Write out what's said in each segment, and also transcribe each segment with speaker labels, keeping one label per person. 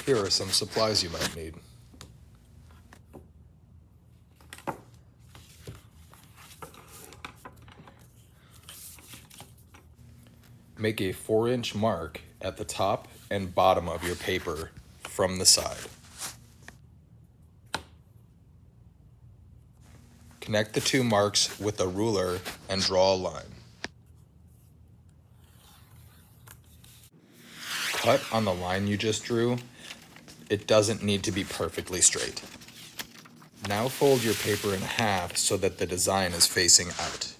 Speaker 1: Here are some supplies you might need. Make a 4-inch mark at the top and bottom of your paper from the side. Connect the two marks with a ruler and draw a line. Cut on the line you just drew. It doesn't need to be perfectly straight. Now fold your paper in half so that the design is facing out.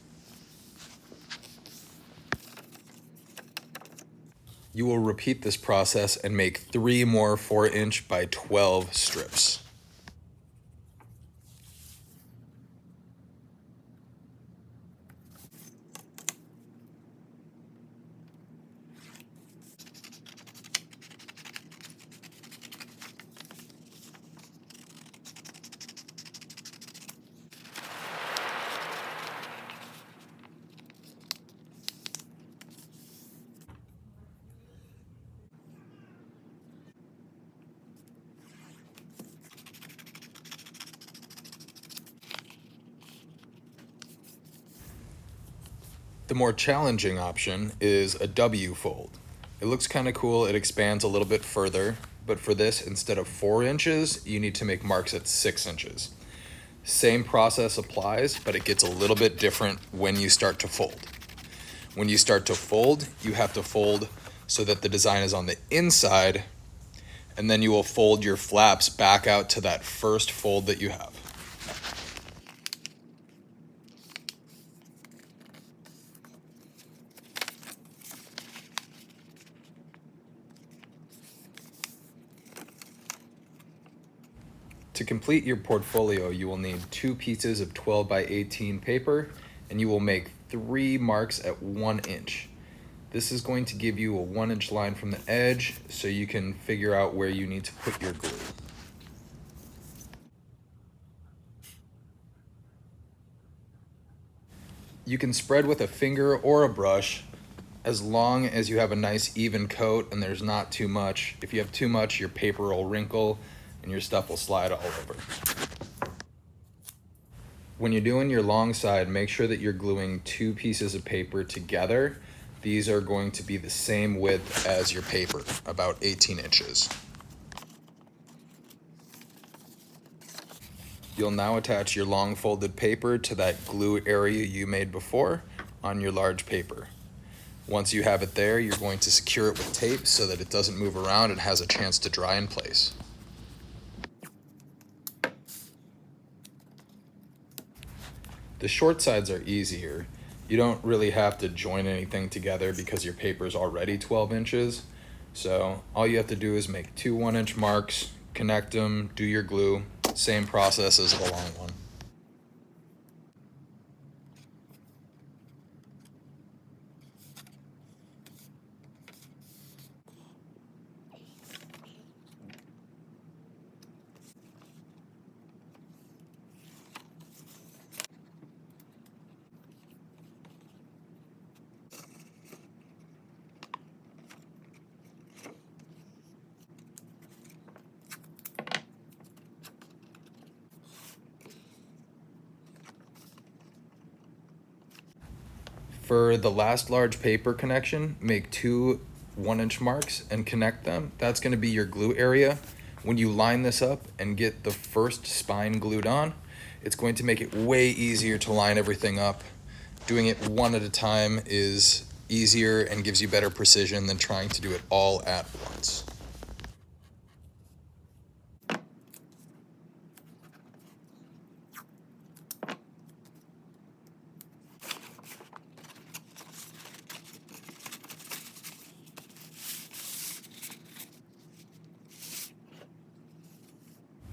Speaker 1: You will repeat this process and make 3 more 4-inch by 12 strips. The more challenging option is a W fold. It looks kind of cool, it expands a little bit further, but for this, instead of 4 inches, you need to make marks at 6 inches. Same process applies, but it gets a little bit different when you start to fold. When you start to fold, you have to fold so that the design is on the inside, and then you will fold your flaps back out to that first fold that you have. To complete your portfolio, you will need 2 pieces of 12 by 18 paper, and you will make 3 marks at 1 inch. This is going to give you a 1-inch line from the edge, so you can figure out where you need to put your glue. You can spread with a finger or a brush, as long as you have a nice even coat and there's not too much. If you have too much, your paper will wrinkle and your stuff will slide all over. When you're doing your long side, make sure that you're gluing 2 pieces of paper together. These are going to be the same width as your paper, about 18 inches. You'll now attach your long folded paper to that glue area you made before on your large paper. Once you have it there, you're going to secure it with tape so that it doesn't move around and has a chance to dry in place. The short sides are easier. You don't really have to join anything together because your paper is already 12 inches. So all you have to do is make 2 1-inch marks, connect them, do your glue. Same process as the long one. For the last large paper connection, make 2 1-inch marks and connect them. That's going to be your glue area. When you line this up and get the first spine glued on, it's going to make it way easier to line everything up. Doing it one at a time is easier and gives you better precision than trying to do it all at once.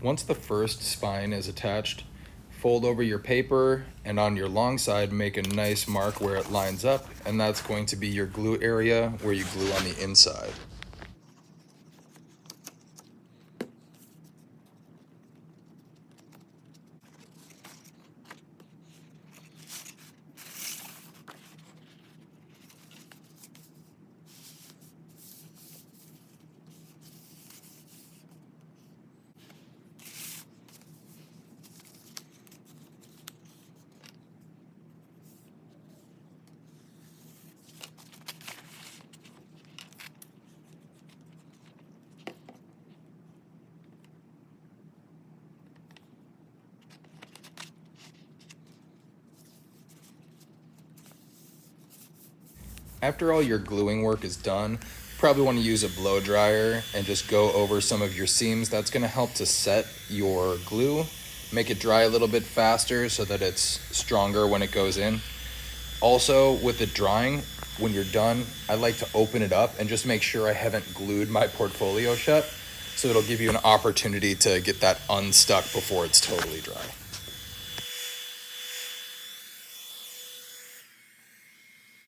Speaker 1: Once the first spine is attached, fold over your paper and on your long side make a nice mark where it lines up, and that's going to be your glue area where you glue on the inside. After all your gluing work is done, probably want to use a blow dryer and just go over some of your seams. That's going to help to set your glue, make it dry a little bit faster so that it's stronger when it goes in. Also, with the drying, when you're done, I like to open it up and just make sure I haven't glued my portfolio shut, so it'll give you an opportunity to get that unstuck before it's totally dry.